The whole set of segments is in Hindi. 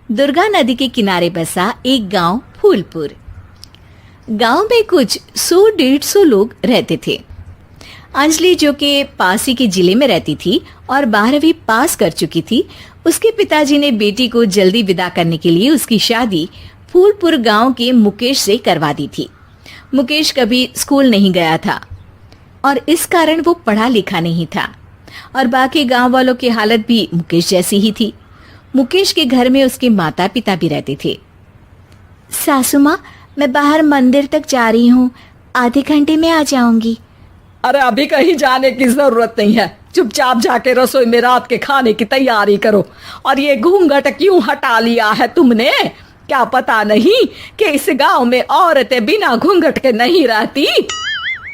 दुर्गा नदी के किनारे बसा एक गांव फूलपुर। गांव में कुछ 100-150 लोग रहते थे। अंजलि, जो कि पास ही के जिले में रहती थी और 12वीं पास कर चुकी थी, उसके पिताजी ने बेटी को जल्दी विदा करने के लिए उसकी शादी फूलपुर गांव के मुकेश से करवा दी थी। मुकेश कभी स्कूल नहीं गया था और इस कारण वो पढ़ा लिखा नहीं था और बाकी गांव वालों की हालत भी मुकेश जैसी ही थी। मुकेश के घर में उसके माता पिता भी रहते थे। सासू माँ, मैं बाहर मंदिर तक जा रही हूँ, आधे घंटे में आ जाऊंगी। अरे अभी कहीं जाने की जरूरत नहीं है, चुपचाप जाके रसोई में रात के खाने की तैयारी करो। और ये घूंघट क्यों हटा लिया है तुमने? क्या पता नहीं कि इस गांव में औरतें बिना घूंघट के नहीं रहती?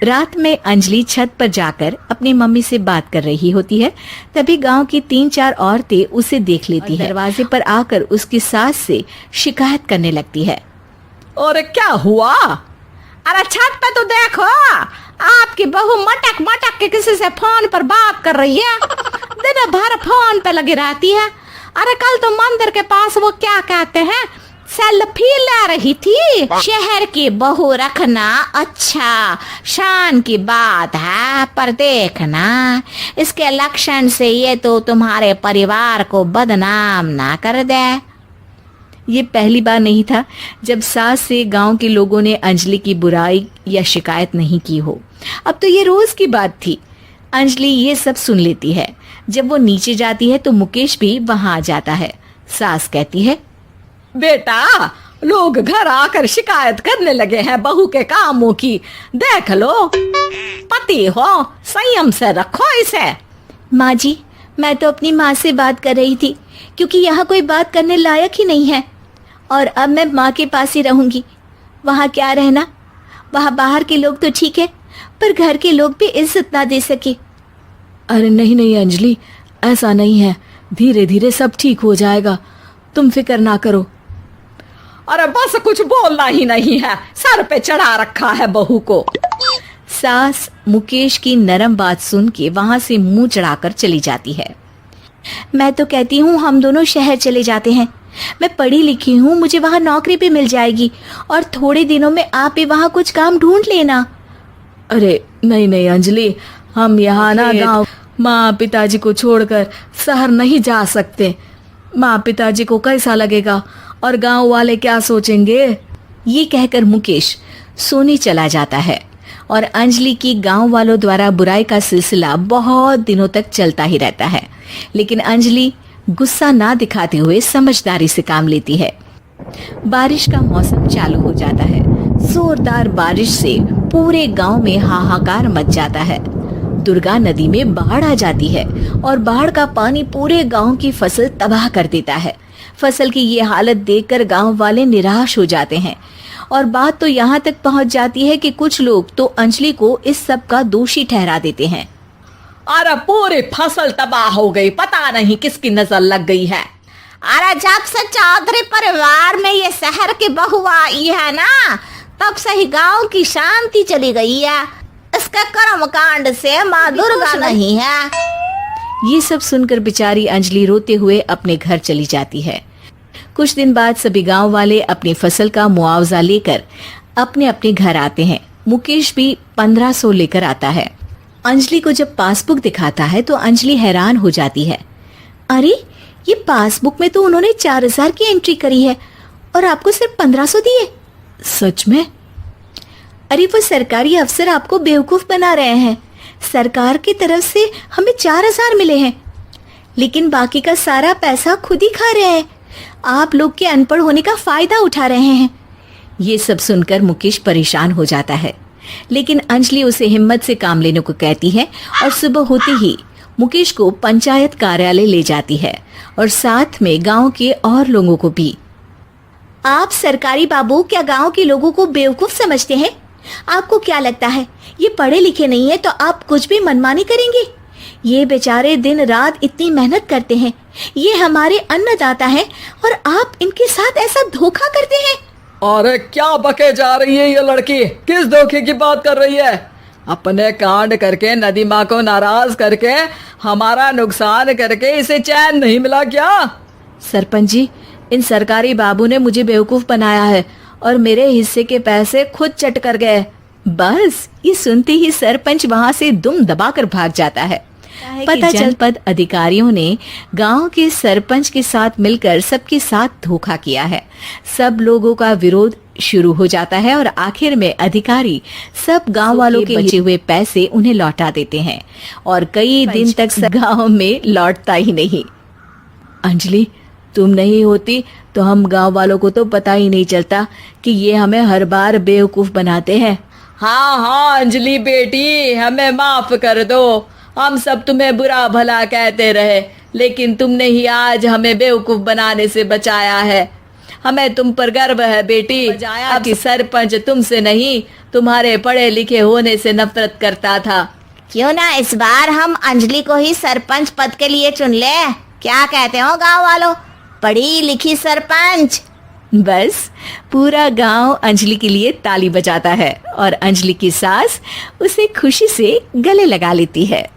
रात में अंजलि छत पर जाकर अपनी मम्मी से बात कर रही होती है। तभी गांव की 3-4 औरतें उसे देख लेती है। दरवाजे पर आकर उसकी सास से शिकायत करने लगती है। और क्या हुआ? अरे छत पे तो देखो, आपकी बहू मटक मटक के किसी से फोन पर बात कर रही है। दिन भर फोन पे लगी रहती है। अरे कल तो मंदिर के पास वो क्या कहते हैं, सेल्फी ले रही थी। शहर की बहू रखना अच्छा शान की बात है, पर देखना इसके लक्षण से ये तो तुम्हारे परिवार को बदनाम ना कर दे। ये पहली बार नहीं था जब सास से गांव के लोगों ने अंजलि की बुराई या शिकायत नहीं की हो। अब तो ये रोज की बात थी। अंजलि ये सब सुन लेती है। जब वो नीचे जाती है तो मुकेश भी वहां आ जाता है। सास कहती है, बेटा, लोग घर आकर शिकायत करने लगे हैं बहू के कामों की। देख लो, पति हो, संयम से रखो इसे। माँ जी, मैं तो अपनी माँ से बात कर रही थी, क्योंकि यहाँ कोई बात करने लायक ही नहीं है और अब मैं माँ के पास ही रहूंगी। वहाँ क्या रहना, वहाँ बाहर के लोग तो ठीक है, पर घर के लोग भी इज्जत ना दे सके। अरे नहीं नहीं अंजलि, ऐसा नहीं है, धीरे धीरे सब ठीक हो जाएगा, तुम फिक्र ना करो। अरे बस कुछ बोलना ही नहीं है, सर पे चढ़ा रखा है बहू को। सास मुकेश की नरम बात सुन के वहां से मुंह चढ़ाकर चली जाती है। मैं तो कहती हूँ हम दोनों शहर चले जाते हैं। मैं पढ़ी लिखी हूँ, मुझे वहाँ नौकरी भी मिल जाएगी और थोड़े दिनों में आप भी वहाँ कुछ काम ढूंढ लेना। अरे नहीं नहीं अंजलि, हम यहाँ ना गाँव माँ पिताजी को छोड़कर शहर नहीं जा सकते। माँ पिताजी को कैसा लगेगा और गांव वाले क्या सोचेंगे? ये कहकर मुकेश सोने चला जाता है और अंजलि की गांव वालों द्वारा बुराई का सिलसिला बहुत दिनों तक चलता ही रहता है। लेकिन अंजलि गुस्सा ना दिखाते हुए समझदारी से काम लेती है। बारिश का मौसम चालू हो जाता है। जोरदार बारिश से पूरे गांव में हाहाकार मच जाता है। दुर्गा नदी में बाढ़ आ जाती है और बाढ़ का पानी पूरे गांव की फसल तबाह कर देता है। फसल की ये हालत देखकर गांव वाले निराश हो जाते हैं और बात तो यहाँ तक पहुँच जाती है कि कुछ लोग तो अंजलि को इस सब का दोषी ठहरा देते हैं। अरे पूरी फसल तबाह हो गई, पता नहीं किसकी नजर लग गई है। अरे जब से चौधरी परिवार में ये शहर की बहू आई है ना, तब से ही गांव की शांति चली गई है। इसके कर्म कांड से माँ दुर्गा नहीं है। ये सब सुनकर बेचारी अंजलि रोते हुए अपने घर चली जाती है। कुछ दिन बाद सभी गांव वाले अपनी फसल का मुआवजा लेकर अपने अपने घर आते हैं। मुकेश भी 1500 लेकर आता है। अंजलि को जब पासबुक दिखाता है तो अंजलि हैरान हो जाती है। अरे, ये पासबुक में तो उन्होंने 4000 की एंट्री करी है और आपको सिर्फ 1500 दिए। सच में? अरे, वो सरकारी अफसर आपको बेवकूफ बना रहे हैं। सरकार की तरफ से हमें 4000 मिले हैं, लेकिन बाकी का सारा पैसा खुद ही खा रहे हैं। आप लोग के अनपढ़ होने का फायदा उठा रहे हैं। ये सब सुनकर मुकेश परेशान हो जाता है, लेकिन अंजलि उसे हिम्मत से काम लेने को कहती है और सुबह होते ही मुकेश को पंचायत कार्यालय ले जाती है और साथ में गांव के और लोगों को भी। आप सरकारी बाबू क्या गांव के लोगों को बेवकूफ समझते हैं? आपको क्या लगता है ये पढ़े लिखे नहीं है तो आप कुछ भी मनमानी करेंगे? ये बेचारे दिन रात इतनी मेहनत करते हैं, ये हमारे अन्नदाता हैं और आप इनके साथ ऐसा धोखा करते हैं। अरे क्या बके जा रही है ये लड़की, किस धोखे की बात कर रही है? अपने कांड करके नदी माँ को नाराज करके हमारा नुकसान करके इसे चैन नहीं मिला क्या? सरपंच जी, इन सरकारी बाबू ने मुझे बेवकूफ बनाया है और मेरे हिस्से के पैसे खुद चट कर गए। बस ये सुनते ही सरपंच वहां से दुम दबाकर भाग जाता है। पता जनपद अधिकारियों ने गांव के सरपंच के साथ मिलकर सबके साथ धोखा किया है। सब लोगों का विरोध शुरू हो जाता है और आखिर में अधिकारी सब गांव वालों के बचे हुए पैसे उन्हें लौटा देते हैं और कई दिन तक गांव में लौटता ही नहीं। अंजलि, तुम नहीं होती तो हम गांव वालों को तो पता ही नहीं चलता कि ये हमें हर बार बेवकूफ बनाते हैं। हाँ हाँ अंजलि बेटी, हमें माफ कर दो। हम सब तुम्हें बुरा भला कहते रहे, लेकिन तुमने ही आज हमें बेवकूफ बनाने से बचाया है। हमें तुम पर गर्व है बेटी। अब कि सरपंच तुमसे नहीं, तुम्हारे पढ़े लिखे होने से नफरत करता था। क्यों ना इस बार हम अंजलि को ही सरपंच पद के लिए चुन ले। क्या कहते हो गांव वालों? पढ़ी लिखी सरपंच। बस पूरा गांव अंजलि के लिए ताली बजाता है और अंजलि की सास उसे खुशी से गले लगा लेती है।